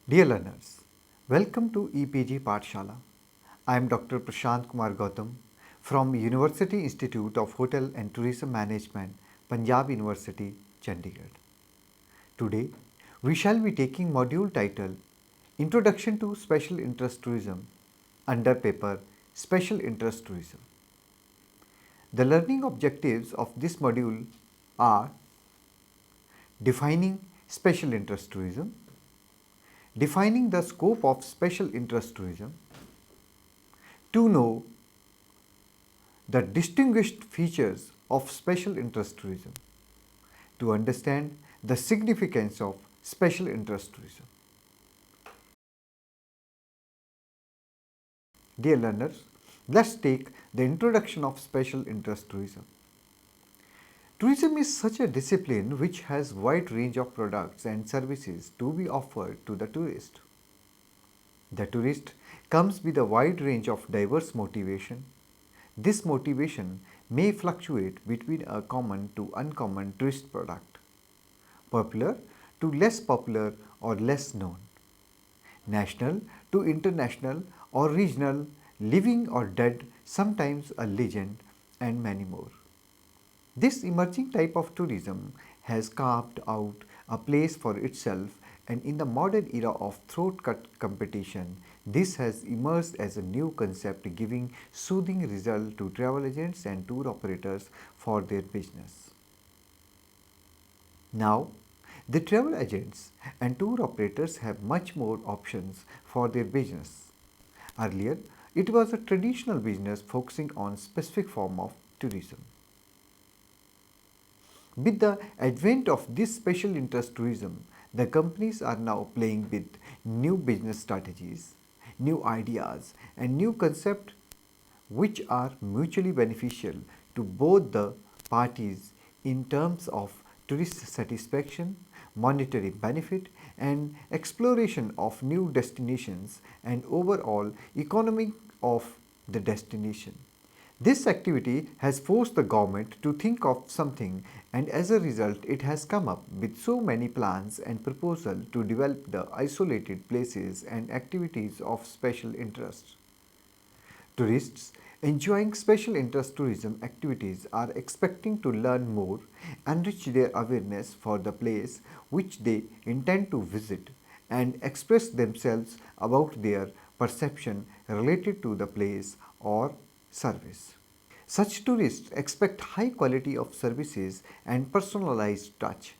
Dear learners, welcome to EPG Pathshala. I am Dr. Prashant Kumar Gautam from University Institute of Hotel and Tourism Management, Punjab University, Chandigarh. Today, we shall be taking module titled Introduction to Special Interest Tourism under paper Special Interest Tourism. The learning objectives of this module are defining special interest tourism, defining the scope of special interest tourism, to know the distinguished features of special interest tourism, to understand the significance of special interest tourism. Dear learners, let's take the introduction of special interest tourism. Tourism is such a discipline which has wide range of products and services to be offered to the tourist. The tourist comes with a wide range of diverse motivation. This motivation may fluctuate between a common to uncommon tourist product, popular to less popular or less known, national to international or regional, living or dead, sometimes a legend, and many more. This emerging type of tourism has carved out a place for itself, and in the modern era of throat cut competition, this has emerged as a new concept giving soothing result to travel agents and tour operators for their business. Now, the travel agents and tour operators have much more options for their business. Earlier, it was a traditional business focusing on specific form of tourism. With the advent of this special interest tourism, the companies are now playing with new business strategies, new ideas, and new concepts which are mutually beneficial to both the parties in terms of tourist satisfaction, monetary benefit, and exploration of new destinations and overall economic of the destination. This activity has forced the government to think of something, and as a result it has come up with so many plans and proposals to develop the isolated places and activities of special interest. Tourists enjoying special interest tourism activities are expecting to learn more, enrich their awareness for the place which they intend to visit, and express themselves about their perception related to the place or service. Such tourists expect high quality of services and personalized touch.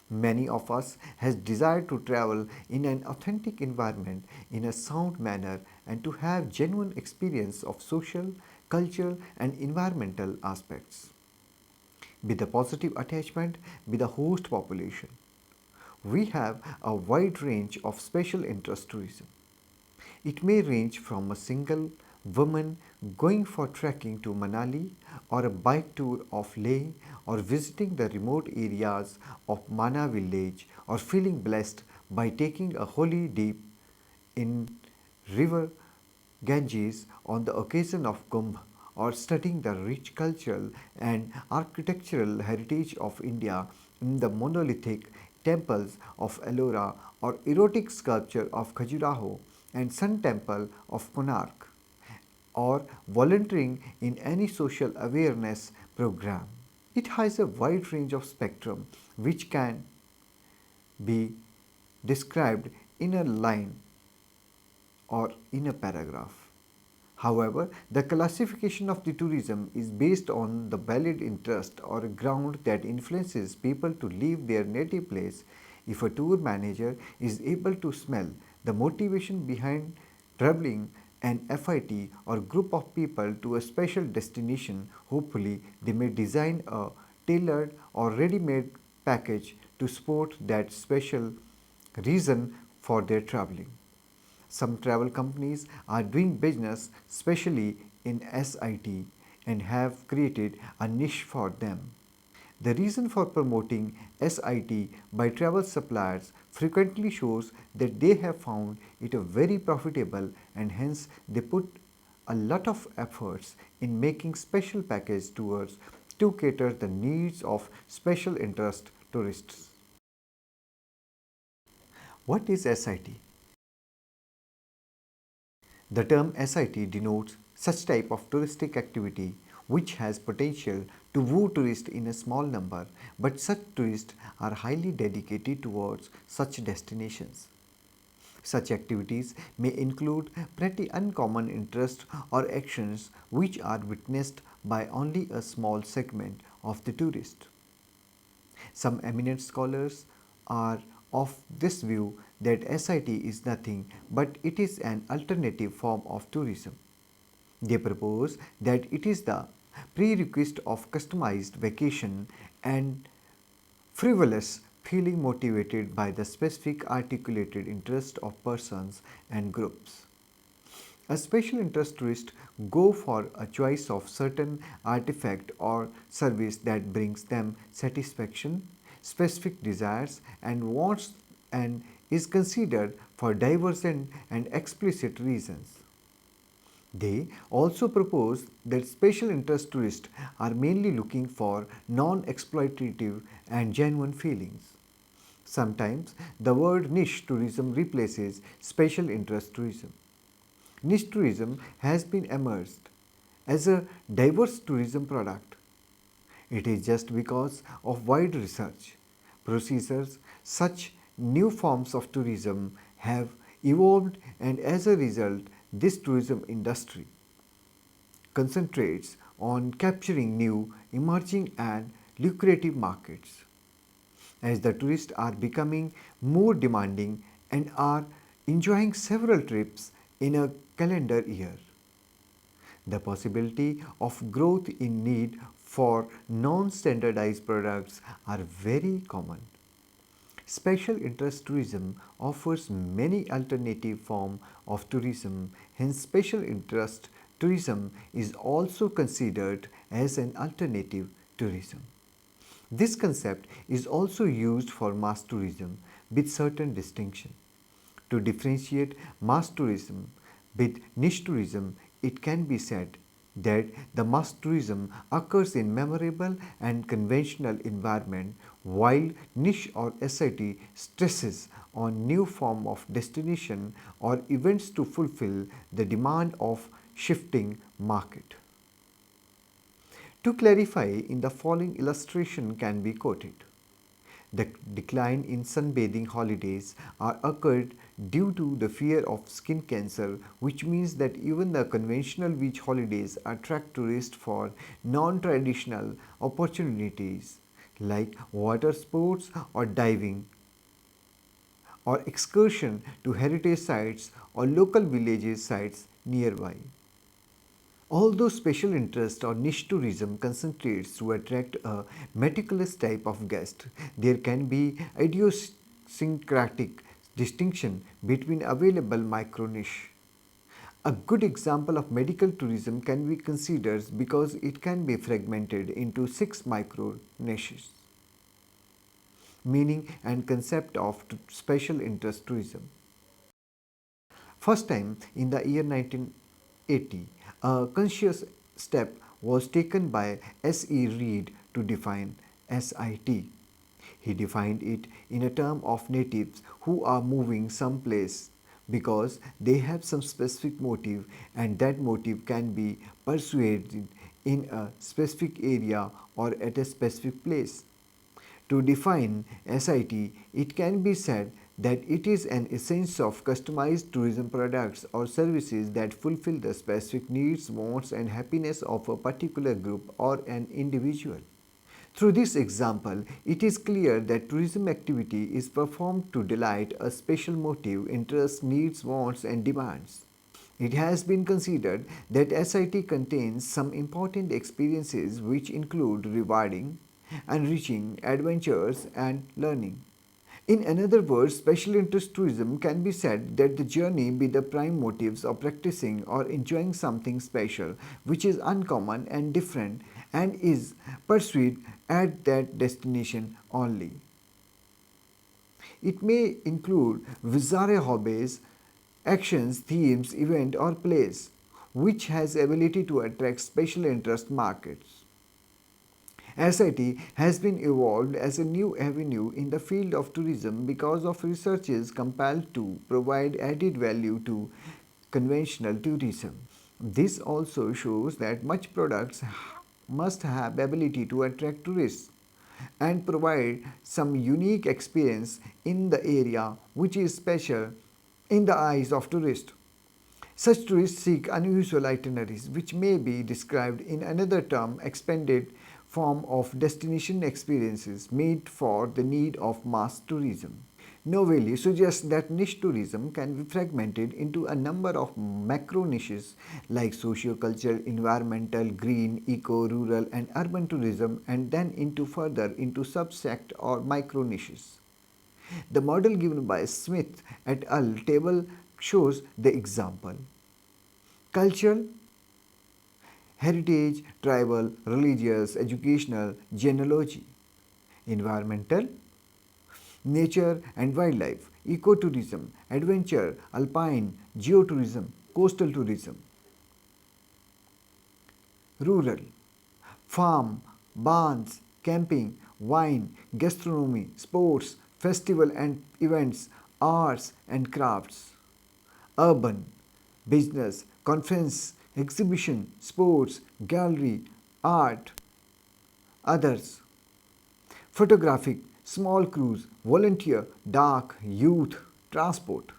Many of us has desired to travel in an authentic environment in a sound manner and to have genuine experience of social, cultural and environmental aspects with a positive attachment with the host population. We have a wide range of special interest tourism. It may range from a single woman going for trekking to Manali, or a bike tour of Leh, or visiting the remote areas of Mana village, or feeling blessed by taking a holy dip in river Ganges on the occasion of Kumbh, or studying the rich cultural and architectural heritage of India in the monolithic temples of Ellora, or erotic sculpture of Khajuraho and Sun Temple of Konark, or volunteering in any social awareness program. It has a wide range of spectrum which can be described in a line or in a paragraph. However, the classification of the tourism is based on the valid interest or ground that influences people to leave their native place. If a tour manager is able to smell the motivation behind traveling an FIT or group of people to a special destination, hopefully they may design a tailored or ready-made package to support that special reason for their traveling. Some travel companies are doing business specially in SIT and have created a niche for them. The reason for promoting SIT by travel suppliers frequently shows that they have found it very profitable, and hence they put a lot of efforts in making special package tours to cater the needs of special interest tourists. What is SIT? The term SIT denotes such type of touristic activity which has potential to woo tourists in a small number, but such tourists are highly dedicated towards such destinations. Such activities may include pretty uncommon interests or actions which are witnessed by only a small segment of the tourist. Some eminent scholars are of this view that SIT is nothing but it is an alternative form of tourism. They propose that it is the prerequisite of customized vacation and frivolous feeling motivated by the specific articulated interest of persons and groups. A special interest tourist go for a choice of certain artifact or service that brings them satisfaction, specific desires and wants and is considered for divergent and explicit reasons. They also propose that special interest tourists are mainly looking for non-exploitative and genuine feelings. Sometimes the word niche tourism replaces special interest tourism. Niche tourism has been emerged as a diverse tourism product. It is just because of wide research procedures such new forms of tourism have evolved, and as a result this tourism industry concentrates on capturing new, emerging and lucrative markets. As the tourists are becoming more demanding and are enjoying several trips in a calendar year, the possibility of growth in need for non-standardized products are very common. Special interest tourism offers many alternative forms of tourism, hence special interest tourism is also considered as an alternative tourism. This concept is also used for mass tourism with certain distinction. To differentiate mass tourism with niche tourism, it can be said that the mass tourism occurs in memorable and conventional environment, while niche or SIT stresses on new form of destination or events to fulfill the demand of shifting market. To clarify, in the following illustration can be quoted. The decline in sunbathing holidays are occurred due to the fear of skin cancer, which means that even the conventional beach holidays attract tourists for non-traditional opportunities like water sports or diving or excursion to heritage sites or local villages sites nearby. Although special interest or niche tourism concentrates to attract a meticulous type of guest, there can be idiosyncratic distinction between available micro niche. A good example of medical tourism can be considered because it can be fragmented into 6 micro niches. Meaning and concept of special interest tourism. First time in the year 1980, a conscious step was taken by S. E. Reed to define SIT. He defined it in a term of natives who are moving someplace because they have some specific motive, and that motive can be persuaded in a specific area or at a specific place. To define SIT, it can be said that it is an essence of customized tourism products or services that fulfill the specific needs, wants and happiness of a particular group or an individual. Through this example, it is clear that tourism activity is performed to delight a special motive, interest, needs, wants and demands. It has been considered that SIT contains some important experiences which include rewarding, enriching, adventures and learning. In another words, special interest tourism can be said that the journey be the prime motives of practicing or enjoying something special which is uncommon and different and is pursued at that destination only. It may include bizarre hobbies, actions, themes, event or place which has ability to attract special interest markets. SIT has been evolved as a new avenue in the field of tourism because of researchers compelled to provide added value to conventional tourism. This also shows that much products must have ability to attract tourists and provide some unique experience in the area which is special in the eyes of tourists. Such tourists seek unusual itineraries, which may be described in another term expanded form of destination experiences made for the need of mass tourism. Novelli suggests that niche tourism can be fragmented into a number of macro niches like socio-cultural, environmental, green, eco, rural and urban tourism and then into further into subsect or micro niches. The model given by Smith et al. Table shows the example. Cultural, heritage, tribal, religious, educational, genealogy. Environmental, nature and wildlife, ecotourism, adventure, alpine, geotourism, coastal tourism. Rural, farm, barns, camping, wine, gastronomy, sports, festival and events, arts and crafts. Urban, business, conference, exhibition, sports, gallery, art, others. Photographic, small cruise, volunteer, dark, youth, transport.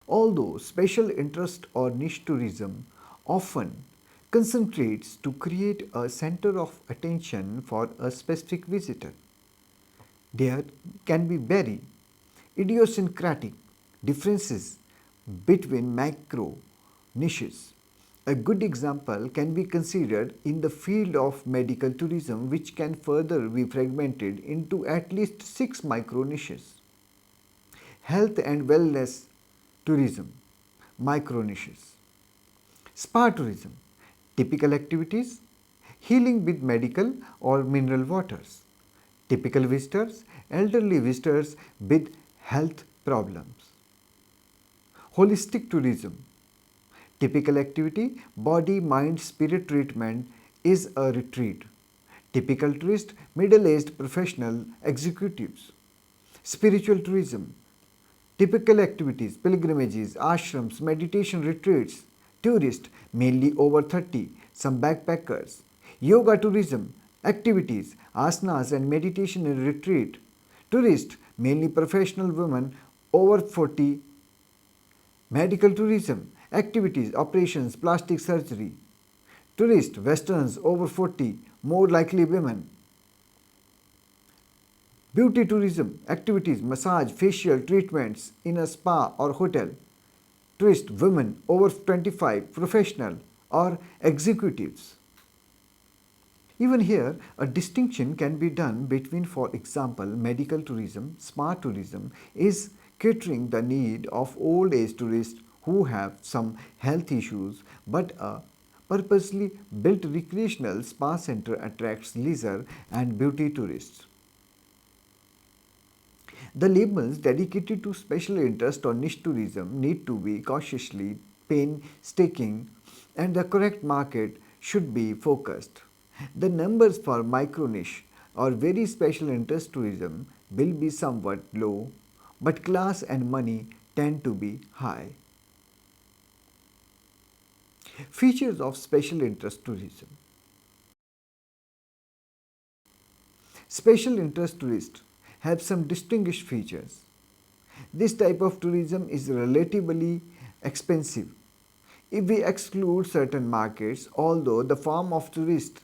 Although special interest or niche tourism often concentrates to create a center of attention for a specific visitor, there can be very idiosyncratic differences between macro niches. A good example can be considered in the field of medical tourism, which can further be fragmented into at least 6 micro niches. Health and wellness tourism, micro niches. Spa tourism, typical activities, healing with medical or mineral waters. Typical visitors, elderly visitors with health problems. Holistic tourism, typical activity, body, mind, spirit treatment is a retreat. Typical tourist, middle-aged professional executives. Spiritual tourism, typical activities, pilgrimages, ashrams, meditation retreats. Tourist, mainly over 30, some backpackers. Yoga tourism, activities, asanas and meditation and retreat. Tourist, mainly professional women over 40. Medical tourism, activities, operations, plastic surgery. Tourist, westerns over 40, more likely women. Beauty tourism, activities, massage, facial treatments in a spa or hotel. Tourist, women over 25, professional or executives. Even here, a distinction can be done between, for example, medical tourism. Spa tourism is catering the need of old age tourists who have some health issues, but a purposely built recreational spa center attracts leisure and beauty tourists. The labels dedicated to special interest or niche tourism need to be cautiously painstaking and the correct market should be focused. The numbers for micro niche or very special interest tourism will be somewhat low, but class and money tend to be high. Features of special interest tourism. Special interest tourists have some distinguished features. This type of tourism is relatively expensive. If we exclude certain markets, although the form of tourists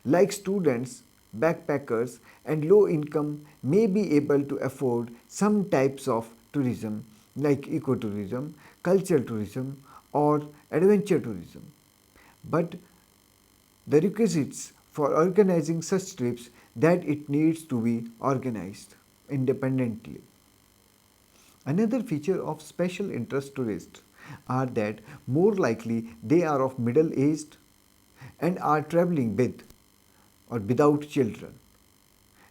like students, backpackers and low income may be able to afford some types of tourism like ecotourism, cultural tourism or adventure tourism. But the requisites for organizing such trips that it needs to be organized independently. Another feature of special interest tourists are that more likely they are of middle aged and are traveling with or without children.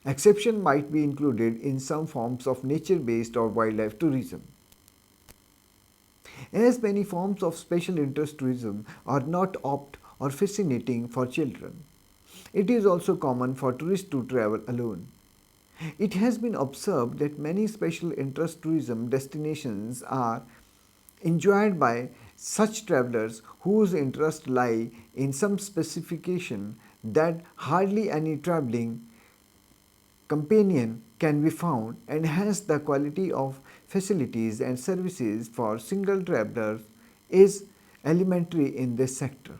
Exception might be included in some forms of nature-based or wildlife tourism. As many forms of special interest tourism are not apt or fascinating for children, it is also common for tourists to travel alone. It has been observed that many special interest tourism destinations are enjoyed by such travelers whose interests lie in some specification that hardly any traveling companion can be found, and hence the quality of facilities and services for single travelers is elementary in this sector.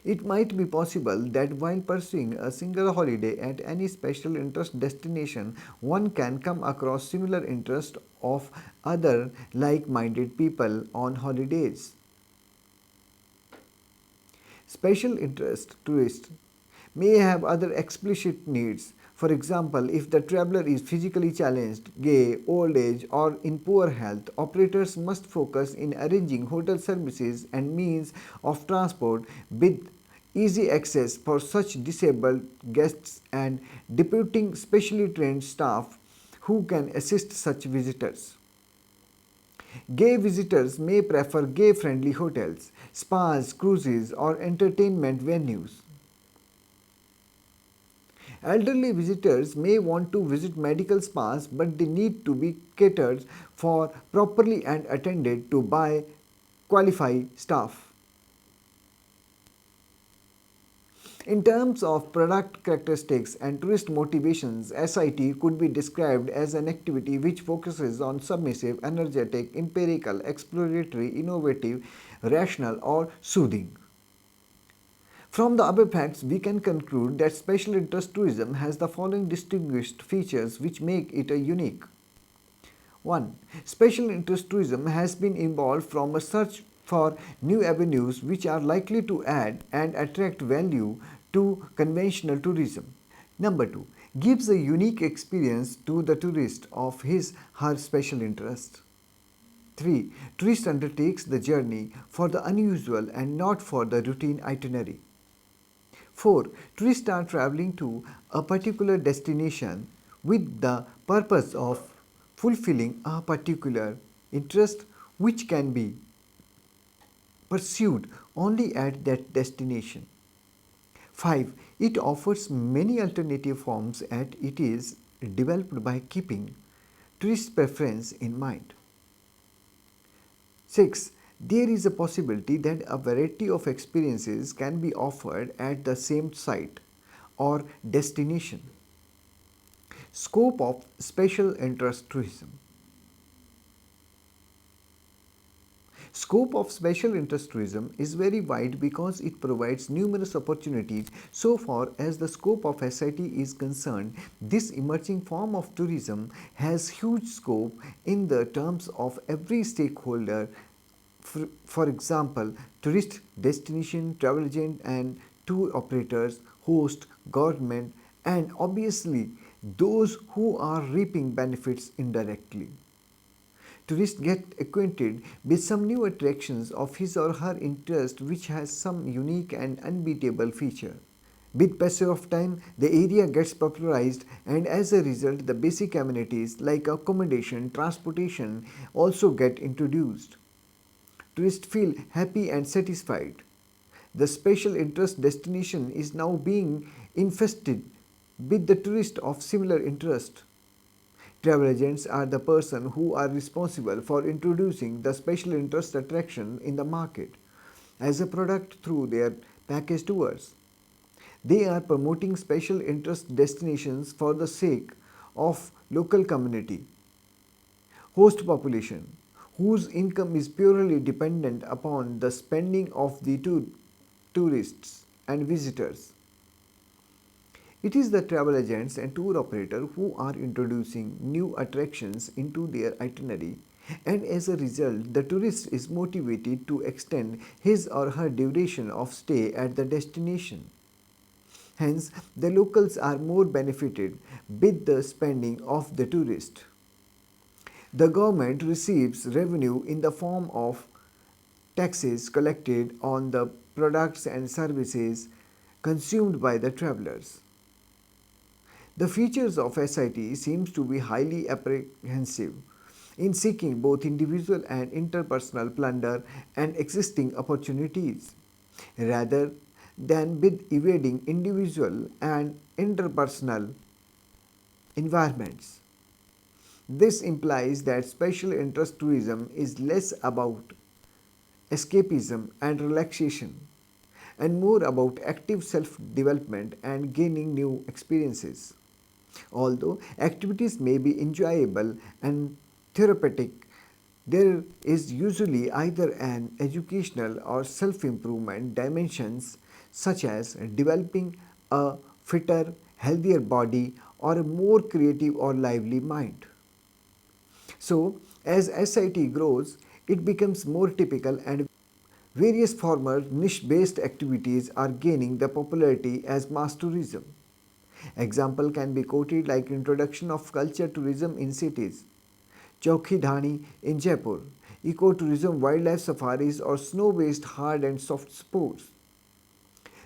It might be possible that while pursuing a single holiday at any special interest destination, one can come across similar interests of other like-minded people on holidays. Special interest tourists may have other explicit needs. For example, if the traveler is physically challenged, gay, old age, or in poor health, operators must focus in arranging hotel services and means of transport with easy access for such disabled guests and deputing specially trained staff who can assist such visitors. Gay visitors may prefer gay friendly hotels, spas, cruises, or entertainment venues. Elderly visitors may want to visit medical spas, but they need to be catered for properly and attended to by qualified staff. In terms of product characteristics and tourist motivations, SIT could be described as an activity which focuses on submissive, energetic, empirical, exploratory, innovative, rational, or soothing. From the above facts, we can conclude that special interest tourism has the following distinguished features which make it a unique. 1. Special interest tourism has been evolved from a search for new avenues which are likely to add and attract value to conventional tourism. Number 2. Gives a unique experience to the tourist of his/her special interest. 3. Tourist undertakes the journey for the unusual and not for the routine itinerary. 4. Tourists are traveling to a particular destination with the purpose of fulfilling a particular interest which can be pursued only at that destination. 5. It offers many alternative forms and it is developed by keeping tourist preference in mind. 6. There is a possibility that a variety of experiences can be offered at the same site or destination. Scope of special interest tourism. Scope of special interest tourism is very wide because it provides numerous opportunities. So far as the scope of SIT is concerned, this emerging form of tourism has huge scope in the terms of every stakeholder. For example, tourist destination, travel agent and tour operators, host, government, and obviously those who are reaping benefits indirectly. Tourists get acquainted with some new attractions of his or her interest which has some unique and unbeatable feature. With passage of time, the area gets popularized and as a result the basic amenities like accommodation, transportation also get introduced. Tourists feel happy and satisfied. The special interest destination is now being infested with the tourists of similar interest. Travel agents are the person who are responsible for introducing the special interest attraction in the market as a product through their package tours. They are promoting special interest destinations for the sake of local community, host population, whose income is purely dependent upon the spending of the tourists and visitors. It is the travel agents and tour operators who are introducing new attractions into their itinerary, and as a result the tourist is motivated to extend his or her duration of stay at the destination. Hence, the locals are more benefited with the spending of the tourist. The government receives revenue in the form of taxes collected on the products and services consumed by the travelers. The features of SIT seems to be highly apprehensive in seeking both individual and interpersonal plunder and existing opportunities, rather than with evading individual and interpersonal environments. This implies that special interest tourism is less about escapism and relaxation and more about active self development and gaining new experiences. Although activities may be enjoyable and therapeutic, there is usually either an educational or self improvement dimensions such as developing a fitter, healthier body or a more creative or lively mind. So, as SIT grows, it becomes more typical and various former niche based activities are gaining the popularity as mass tourism. Example can be quoted like introduction of culture tourism in cities, Chowki Dhani in Jaipur, ecotourism, wildlife safaris or snow-based hard and soft sports.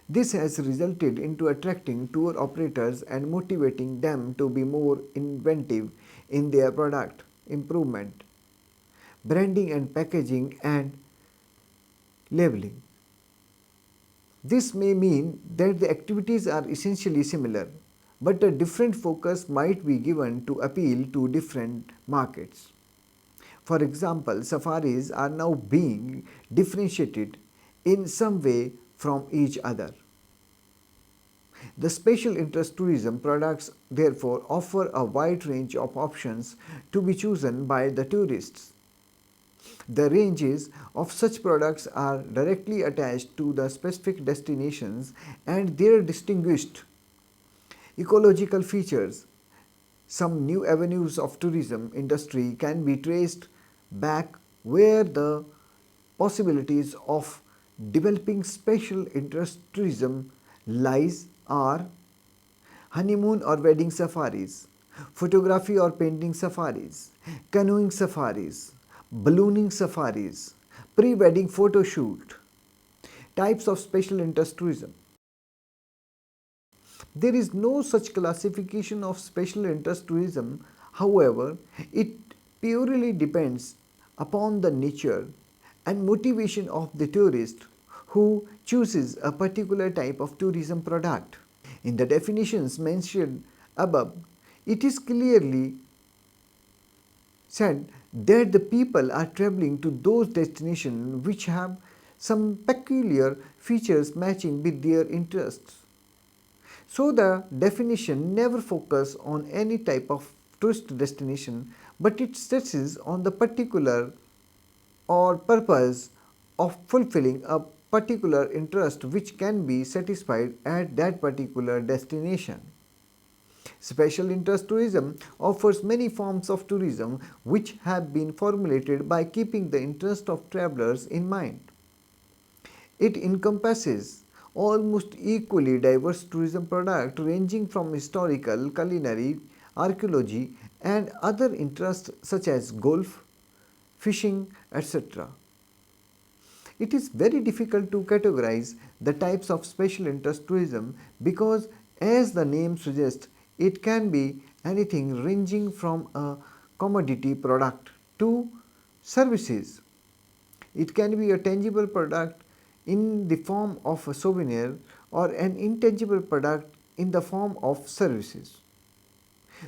This has resulted into attracting tour operators and motivating them to be more inventive in their product improvement, branding and packaging and labeling. This may mean that the activities are essentially similar, but a different focus might be given to appeal to different markets. For example, safaris are now being differentiated in some way from each other. The special interest tourism products therefore offer a wide range of options to be chosen by the tourists. The ranges of such products are directly attached to the specific destinations and their distinguished ecological features. Some new avenues of tourism industry can be traced back where the possibilities of developing special interest tourism lies are honeymoon or wedding safaris, photography or painting safaris, canoeing safaris, ballooning safaris, pre-wedding photo shoot, types of special interest tourism. There is no such classification of special interest tourism, however, it purely depends upon the nature and motivation of the tourist who chooses a particular type of tourism product. In the definitions mentioned above, it is clearly said that the people are traveling to those destinations which have some peculiar features matching with their interests. So the definition never focuses on any type of tourist destination, but it stresses on the particular or purpose of fulfilling a particular interest which can be satisfied at that particular destination. Special interest tourism offers many forms of tourism which have been formulated by keeping the interest of travelers in mind. It encompasses almost equally diverse tourism products ranging from historical, culinary, archaeology and other interests such as golf, fishing, etc. It is very difficult to categorize the types of special interest tourism because, as the name suggests, it can be anything ranging from a commodity product to services. It can be a tangible product in the form of a souvenir or an intangible product in the form of services.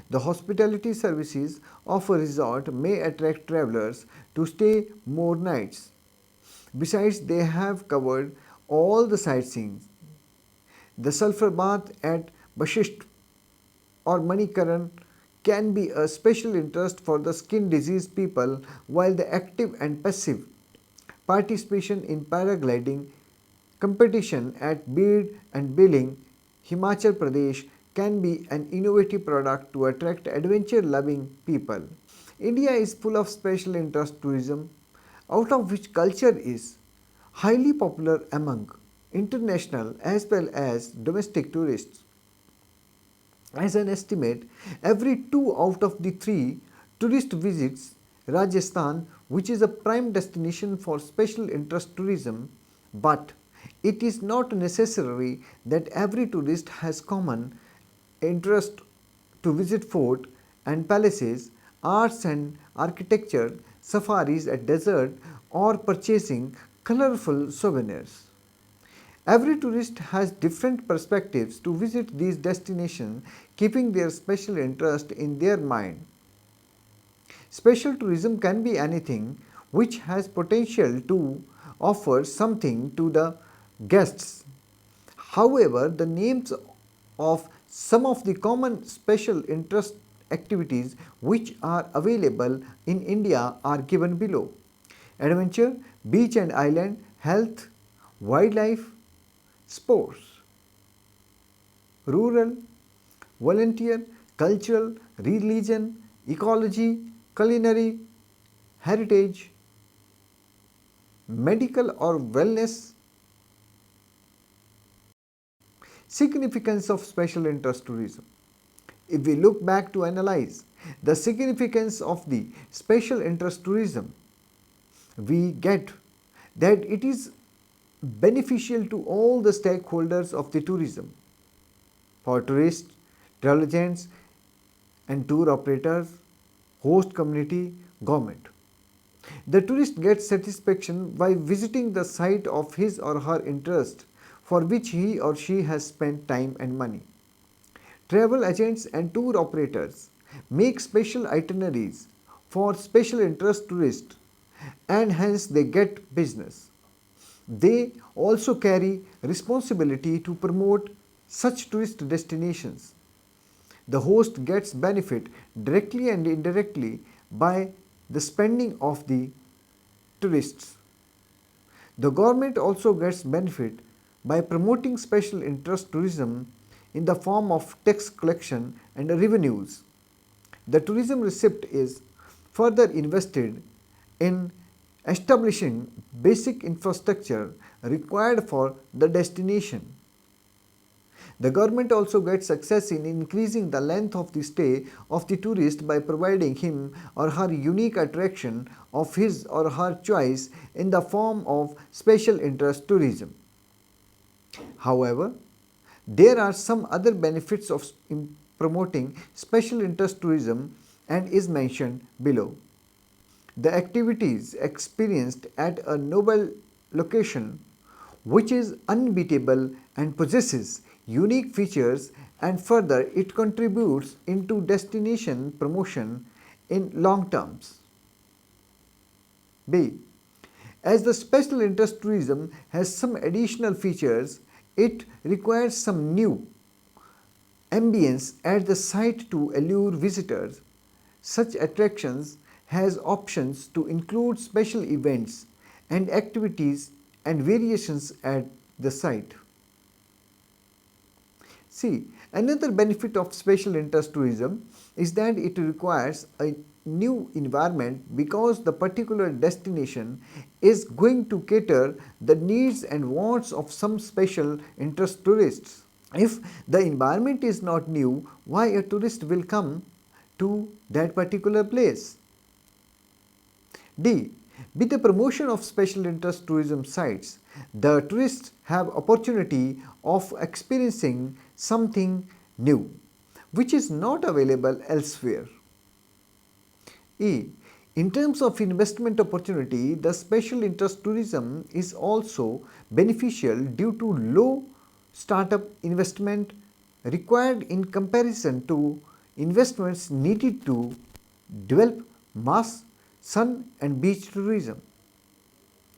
The hospitality services of a resort may attract travelers to stay more nights. Besides, they have covered all the sightseeing. The sulfur bath at Bashisht or Manikaran can be a special interest for the skin disease people, while the active and passive participation in paragliding competition at Beed and Billing, Himachal Pradesh can be an innovative product to attract adventure loving people. India is full of special interest tourism, out of which culture is highly popular among international as well as domestic tourists. As an estimate, every 2 out of the 3 tourist visits Rajasthan, which is a prime destination for special interest tourism, but it is not necessary that every tourist has common interest to visit fort and palaces, arts and architecture, safaris at desert or purchasing colorful souvenirs. Every tourist has different perspectives to visit these destinations, keeping their special interest in their mind. Special tourism can be anything which has potential to offer something to the guests. However, the names of some of the common special interest activities which are available in India are given below: adventure, beach and island, health, wildlife, sports, rural, volunteer, cultural, religion, ecology, culinary, heritage, medical or wellness. Significance of special interest tourism. If we look back to analyze the significance of the special interest tourism, we get that it is beneficial to all the stakeholders of the tourism. For tourists, travel agents and tour operators, host community, government. The tourist gets satisfaction by visiting the site of his or her interest for which he or she has spent time and money. Travel agents and tour operators make special itineraries for special interest tourists and hence they get business. They also carry responsibility to promote such tourist destinations. The host gets benefit directly and indirectly by the spending of the tourists. The government also gets benefit by promoting special interest tourism in the form of tax collection and revenues. The tourism receipt is further invested in establishing basic infrastructure required for the destination. The government also gets success in increasing the length of the stay of the tourist by providing him or her unique attraction of his or her choice in the form of special interest tourism. However, there are some other benefits of promoting special interest tourism and is mentioned below. The activities experienced at a novel location which is unbeatable and possesses unique features, and further it contributes into destination promotion in long terms. B. As the special interest tourism has some additional features, it requires some new ambience at the site to allure visitors. Such attractions has options to include special events and activities and variations at the site. See, another benefit of special interest tourism is that it requires a new environment because the particular destination is going to cater the needs and wants of some special interest tourists. If the environment is not new, why a tourist will come to that particular place? D. With the promotion of special interest tourism sites, the tourists have opportunity of experiencing something new, which is not available elsewhere. E. In terms of investment opportunity, the special interest tourism is also beneficial due to low startup investment required in comparison to investments needed to develop mass sun and beach tourism.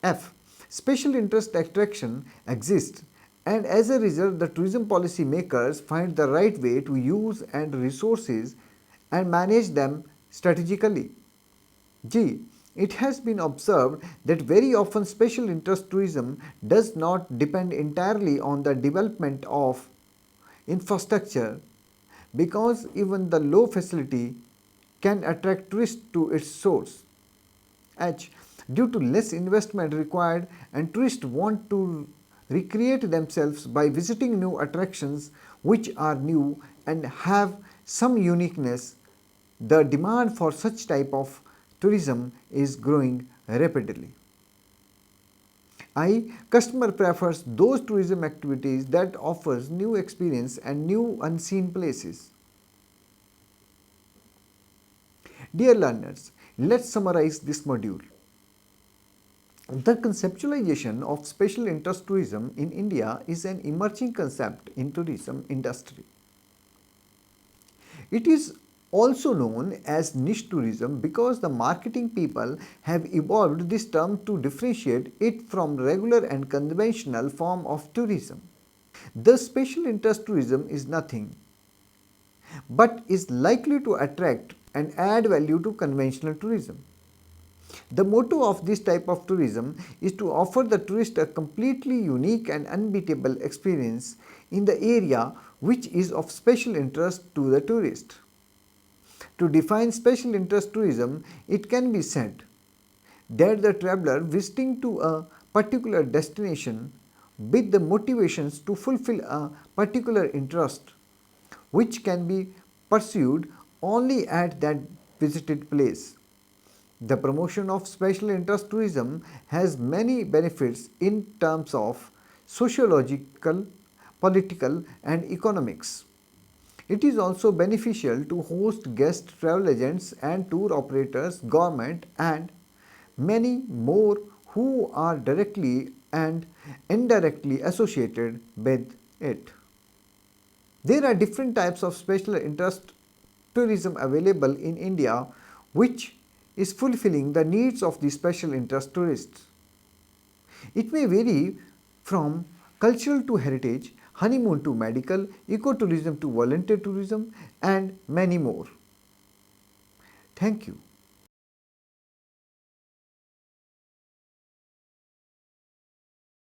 F. Special interest attraction exists, and as a result the tourism policy makers find the right way to use and resources and manage them strategically. G. It has been observed that very often special interest tourism does not depend entirely on the development of infrastructure because even the low facility can attract tourists to its source. H. Due to less investment required and tourists want to recreate themselves by visiting new attractions which are new and have some uniqueness, the demand for such type of tourism is growing rapidly. I. Customer prefers those tourism activities that offers new experience and new unseen places. Dear learners, let's summarize this module. The conceptualization of special interest tourism in India is an emerging concept in tourism industry. It is also known as niche tourism because the marketing people have evolved this term to differentiate it from regular and conventional form of tourism. The special interest tourism is nothing but is likely to attract and add value to conventional tourism. The motto of this type of tourism is to offer the tourist a completely unique and unbeatable experience in the area which is of special interest to the tourist. To define special interest tourism, it can be said that the traveler visiting to a particular destination with the motivations to fulfill a particular interest which can be pursued only at that visited place. The promotion of special interest tourism has many benefits in terms of sociological, political and economics. It is also beneficial to host guest travel agents and tour operators, government and many more who are directly and indirectly associated with it. There are different types of special interest tourism available in India which is fulfilling the needs of the special interest tourists. It may vary from cultural to heritage, honeymoon to medical, ecotourism to volunteer tourism and many more. Thank you.